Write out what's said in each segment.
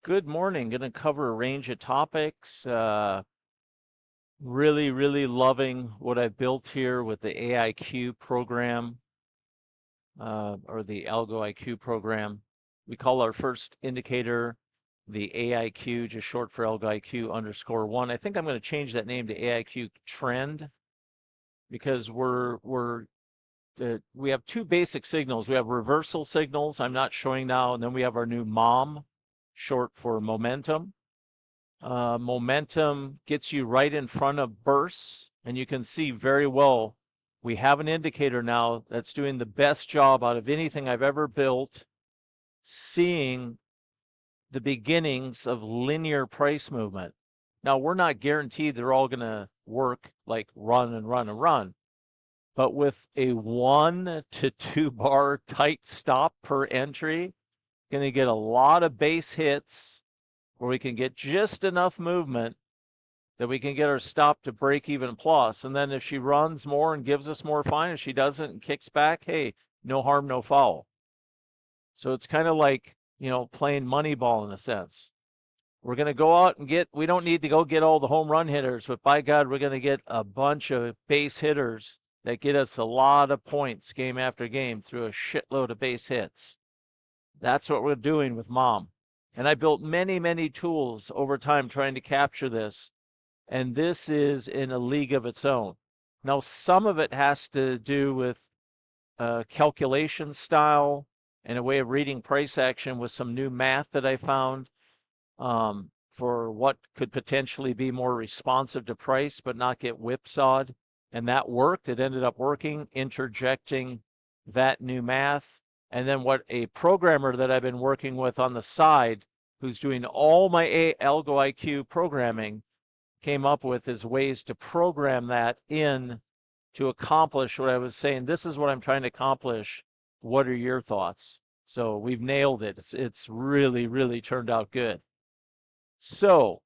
Good morning. Going to cover a range of topics. Really loving what I've built here with the AIQ program or the Algo IQ program. We call our first indicator the AIQ, just short for Algo IQ _1. I think I'm going to change that name to AIQ trend because we have two basic signals. We have reversal signals I'm not showing now, and then we have our new MOM, short for momentum. Momentum gets you right in front of bursts, and you can see very well we have an indicator now that's doing the best job out of anything I've ever built, seeing the beginnings of linear price movement. Now, we're not guaranteed they're all going to work like run and run and run, but with a 1 to 2 bar tight stop per entry, going to get a lot of base hits where we can get just enough movement that we can get our stop to break even plus. And then if she runs more and gives us more, fine. If she doesn't and kicks back, hey, no harm, no foul. So it's kind of like, playing Moneyball in a sense. We're going to go out and we don't need to go get all the home run hitters, but by God, we're going to get a bunch of base hitters that get us a lot of points game after game through a shitload of base hits. That's what we're doing with MOM. And I built many tools over time trying to capture this. And this is in a league of its own. Now, some of it has to do with calculation style and a way of reading price action with some new math that I found for what could potentially be more responsive to price but not get whipsawed. And that worked. It ended up working, interjecting that new math. And then what a programmer that I've been working with on the side, who's doing all my Algo IQ programming, came up with is ways to program that in to accomplish what I was saying. This is what I'm trying to accomplish. What are your thoughts? So we've nailed it. It's really turned out good. So,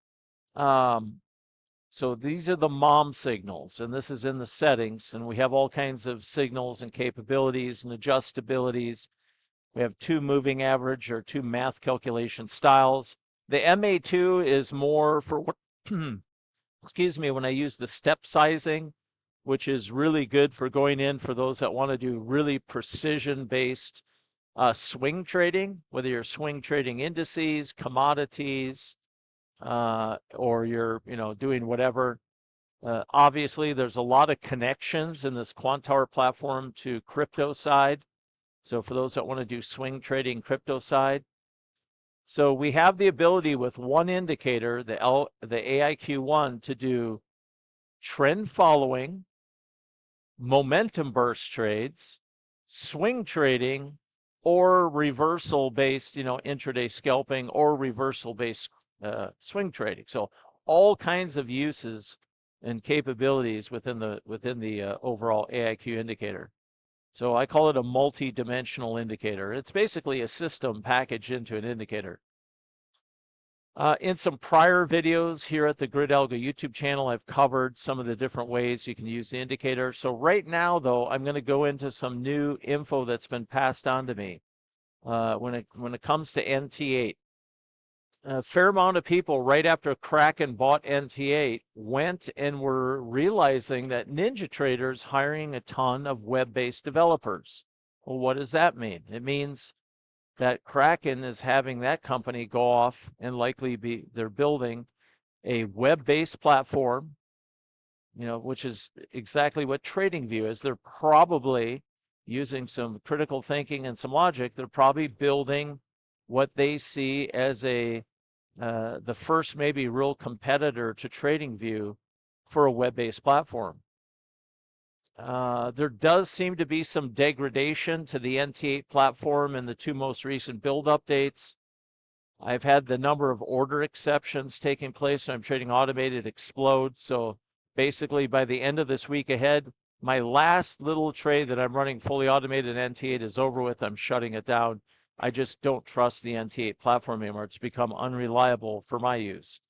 so these are the MOM signals, and this is in the settings, and we have all kinds of signals and capabilities and adjustabilities. We have two moving average or two math calculation styles. The MA2 is more for what, excuse me, when I use the step sizing, which is really good for going in for those that want to do really precision-based swing trading, whether you're swing trading indices, commodities, or you're doing whatever. Obviously, there's a lot of connections in this Quantower platform to crypto side. So for those that want to do swing trading crypto side, so we have the ability with one indicator, the AIQ1, to do trend following, momentum burst trades, swing trading, or reversal based, intraday scalping or reversal based swing trading. So all kinds of uses and capabilities within the overall AIQ indicator. So I call it a multi-dimensional indicator. It's basically a system packaged into an indicator. In some prior videos here at the Grid Algo YouTube channel, I've covered some of the different ways you can use the indicator. So right now, though, I'm going to go into some new info that's been passed on to me when it comes to NT8. A fair amount of people right after Kraken bought NT8 went and were realizing that NinjaTrader's hiring a ton of web-based developers. Well, what does that mean? It means that Kraken is having that company go off and they're building a web-based platform, which is exactly what TradingView is. They're probably using some critical thinking and some logic. They're probably building what they see as the first maybe real competitor to TradingView for a web-based platform. There does seem to be some degradation to the NT8 platform in the two most recent build updates. I've had the number of order exceptions taking place, so I'm trading automated explode. So basically by the end of this week ahead, my last little trade that I'm running fully automated NT8 is over with. I'm shutting it down. I just don't trust the NT8 platform anymore. It's become unreliable for my use.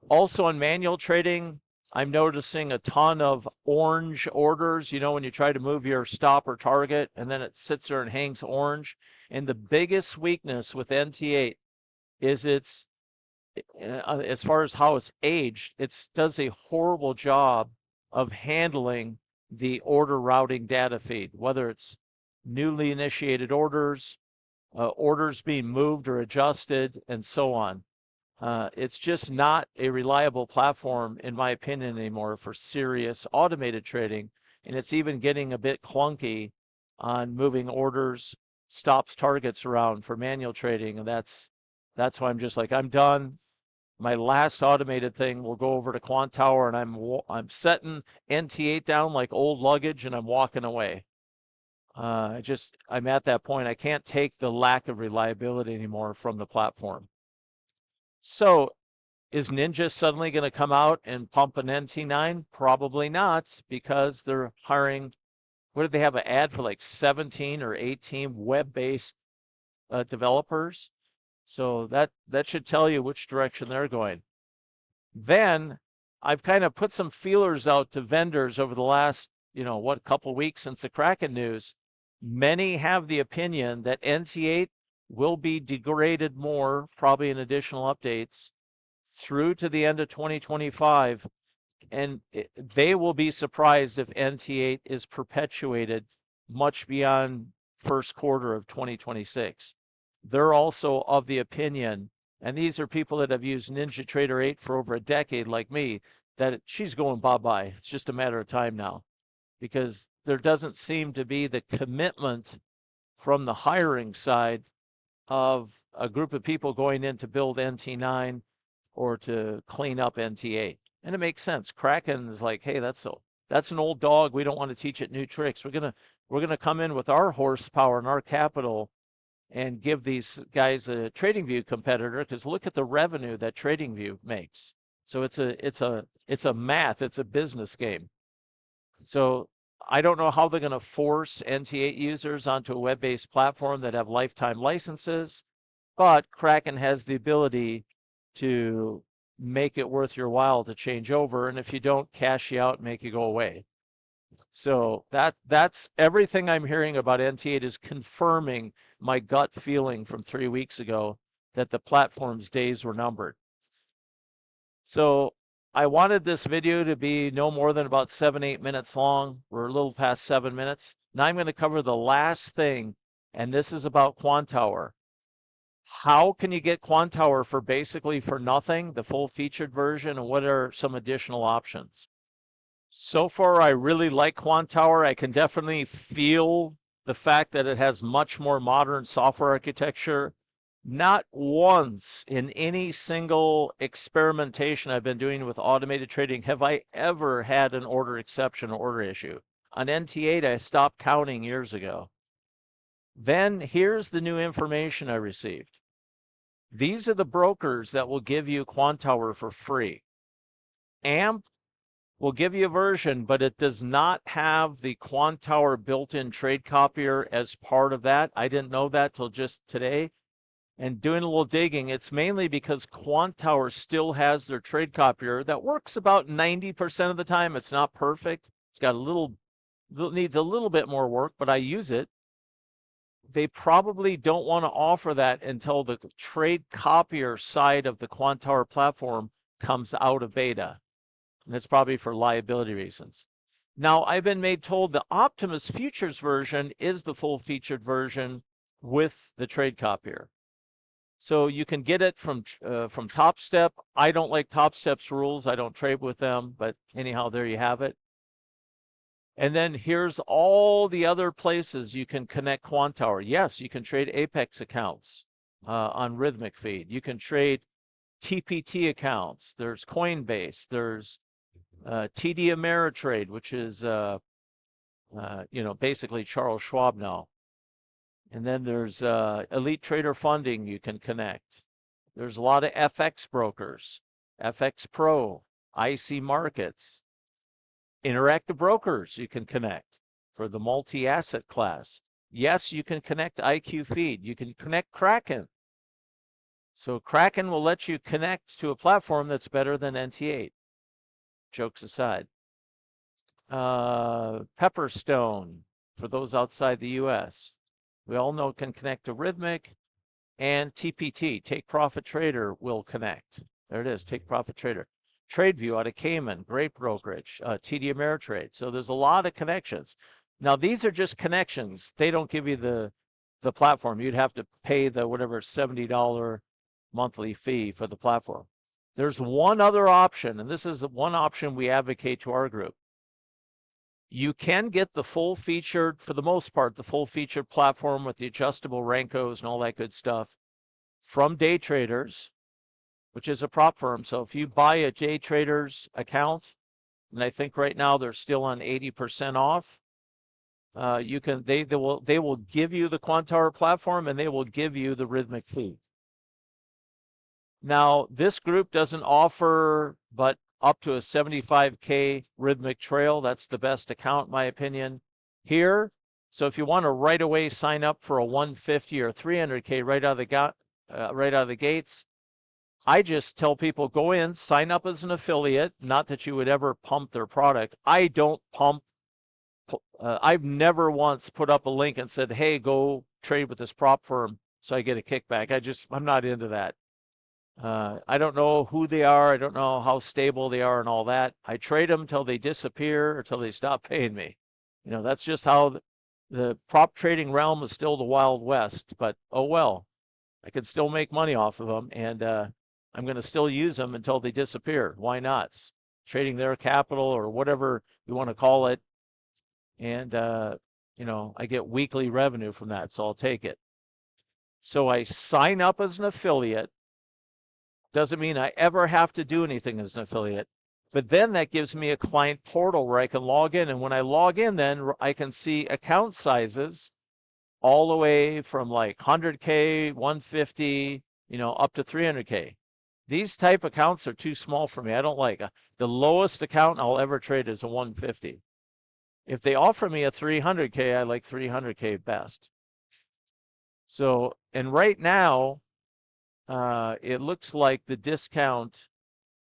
Also on manual trading, I'm noticing a ton of orange orders, when you try to move your stop or target and then it sits there and hangs orange. And the biggest weakness with NT8 is as far as how it's aged, it does a horrible job of handling the order routing data feed, whether it's newly initiated orders, orders being moved or adjusted, and so on. It's just not a reliable platform, in my opinion, anymore for serious automated trading. And it's even getting a bit clunky on moving orders, stops, targets around for manual trading. And that's why I'm just like, I'm done. My last automated thing will go over to Quantower, and I'm setting NT8 down like old luggage, and I'm walking away. I'm at that point. I can't take the lack of reliability anymore from the platform. So is Ninja suddenly going to come out and pump an NT9? Probably not, because they're hiring. What did they have an ad for, like 17 or 18 web-based developers? So that should tell you which direction they're going. Then I've kind of put some feelers out to vendors over the last, couple weeks since the Kraken news. Many have the opinion that NT8 will be degraded more, probably in additional updates, through to the end of 2025. And they will be surprised if NT8 is perpetuated much beyond first quarter of 2026. They're also of the opinion, and these are people that have used NinjaTrader 8 for over a decade like me, that she's going bye-bye. It's just a matter of time now, because there doesn't seem to be the commitment from the hiring side of a group of people going in to build NT9 or to clean up NT8. And it makes sense. Kraken is like, hey, that's an old dog. We don't want to teach it new tricks. We're gonna come in with our horsepower and our capital and give these guys a TradingView competitor, because look at the revenue that TradingView makes. So it's a math, it's a business game. So I don't know how they're going to force NT8 users onto a web-based platform that have lifetime licenses, but Kraken has the ability to make it worth your while to change over, and if you don't, cash you out and make you go away. So that's everything I'm hearing about NT8 is confirming my gut feeling from 3 weeks ago that the platform's days were numbered. So I wanted this video to be no more than about 7-8 minutes long. We're a little past 7 minutes. Now I'm going to cover the last thing, and this is about Quantower. How can you get Quantower for basically for nothing, the full featured version, and what are some additional options? So far, I really like Quantower. I can definitely feel the fact that it has much more modern software architecture. Not once in any single experimentation I've been doing with automated trading have I ever had an order exception or order issue. On NT8, I stopped counting years ago. Then here's the new information I received. These are the brokers that will give you Quantower for free. AMP will give you a version, but it does not have the Quantower built-in trade copier as part of that. I didn't know that till just today. And doing a little digging, it's mainly because Quantower still has their trade copier that works about 90% of the time. It's not perfect. It's got needs a little bit more work, but I use it. They probably don't want to offer that until the trade copier side of the Quantower platform comes out of beta. And it's probably for liability reasons. Now, I've been made told the Optimus Futures version is the full featured version with the trade copier. So you can get it from Top Step. I don't like Top Step's rules. I don't trade with them, but anyhow, there you have it. And then here's all the other places you can connect Quantower. Yes, you can trade Apex accounts on Rhythmic Feed. You can trade TPT accounts. There's Coinbase. There's TD Ameritrade, which is basically Charles Schwab now. And then there's Elite Trader Funding you can connect. There's a lot of FX brokers, FX Pro, IC Markets, Interactive Brokers you can connect for the multi-asset class. Yes, you can connect IQ Feed. You can connect Kraken. So Kraken will let you connect to a platform that's better than NT8. Jokes aside. Pepperstone, for those outside the US. We all know it can connect to Rhythmic. and TPT, Take Profit Trader, will connect. There it is, Take Profit Trader. TradeView out of Cayman, Great Brokerage, TD Ameritrade. So there's a lot of connections. Now these are just connections. They don't give you the platform. You'd have to pay the whatever $70 monthly fee for the platform. There's one other option, and this is one option we advocate to our group. You can get the full featured, for the most part, the full featured platform with the adjustable Rankos and all that good stuff from day traders, which is a prop firm. So if you buy a day traders account, and I think right now they're still on 80% off, you can they will give you the Quantower platform and they will give you the Rhythmic feed. Now this group doesn't offer but up to a 75K Rhythmic trail. That's the best account in my opinion here. So if you want to right away sign up for a 150 or 300K right out of the gates, I just tell people go in, sign up as an affiliate. Not that you would ever pump their product. I don't pump. I've never once put up a link and said, hey, go trade with this prop firm so I get a kickback. I'm not into that. I don't know who they are. I don't know how stable they are and all that. I trade them till they disappear or till they stop paying me. You know, that's just how the prop trading realm is still the Wild West. But oh well, I can still make money off of them, and I'm going to still use them until they disappear. Why not? It's trading their capital or whatever you want to call it. And, you know, I get weekly revenue from that, so I'll take it. So I sign up as an affiliate. Doesn't mean I ever have to do anything as an affiliate. But then that gives me a client portal where I can log in. And when I log in, then I can see account sizes all the way from like 100K, 150, you know, up to 300K. These type accounts are too small for me. I don't like the lowest account I'll ever trade is a 150. If they offer me a 300K, I like 300K best. So, and right now, it looks like the discount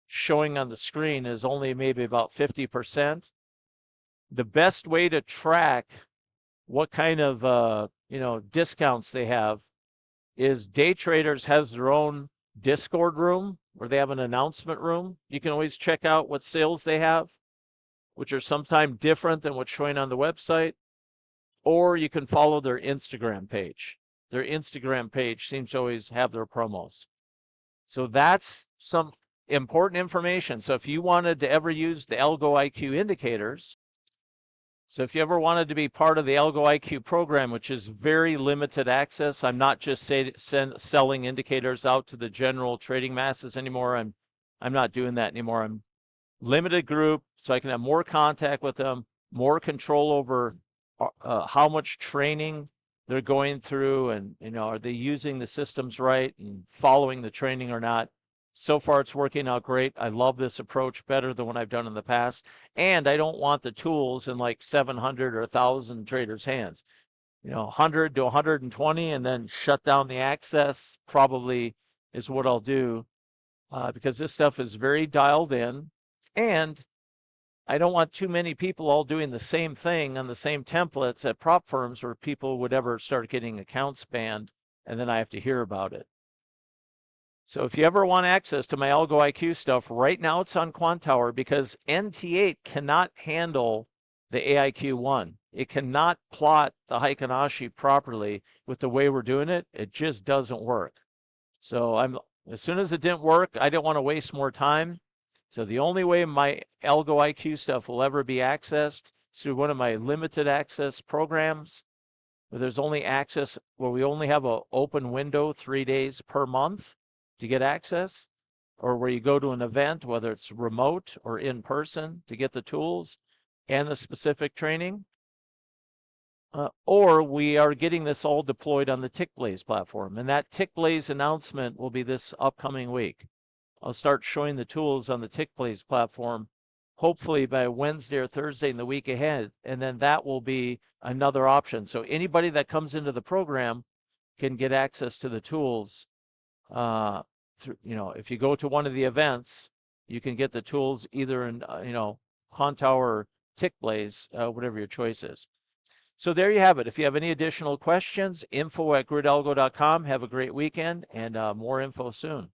showing on the screen is only maybe about 50%. The best way to track what kind of, you know, discounts they have is Day Traders has their own Discord room where they have an announcement room. You can always check out what sales they have, which are sometimes different than what's showing on the website, or you can follow their Instagram page. Their Instagram page seems to always have their promos. So that's some important information. So if you wanted to ever use the Algo IQ indicators, so if you ever wanted to be part of the Algo IQ program, which is very limited access, I'm not just selling indicators out to the general trading masses anymore. I'm not doing that anymore. I'm limited group, so I can have more contact with them, more control over how much training they're going through, and you know, are they using the systems right and following the training or not. So far it's working out great. I love this approach better than what I've done in the past, and I don't want the tools in like 700 or 1,000 traders' hands. You know, 100 to 120 and then shut down the access probably is what I'll do, because this stuff is very dialed in. And I don't want too many people all doing the same thing on the same templates at prop firms where people would ever start getting accounts banned and then I have to hear about it. So if you ever want access to my Algo IQ stuff, right now it's on Quantower because NT8 cannot handle the AIQ1. It cannot plot the Heikin-Ashi properly with the way we're doing it. It just doesn't work. So as soon as it didn't work, I didn't want to waste more time. So the only way my Algo IQ stuff will ever be accessed is through one of my limited access programs where there's only access, where we only have an open window 3 days per month to get access, or where you go to an event, whether it's remote or in person, to get the tools and the specific training. Or we are getting this all deployed on the TickBlaze platform. And that TickBlaze announcement will be this upcoming week. I'll start showing the tools on the TickBlaze platform, hopefully by Wednesday or Thursday in the week ahead. And then that will be another option. So anybody that comes into the program can get access to the tools. You know, if you go to one of the events, you can get the tools either in, you know, Quantower or TickBlaze, whatever your choice is. So there you have it. If you have any additional questions, info@gridalgo.com. Have a great weekend and more info soon.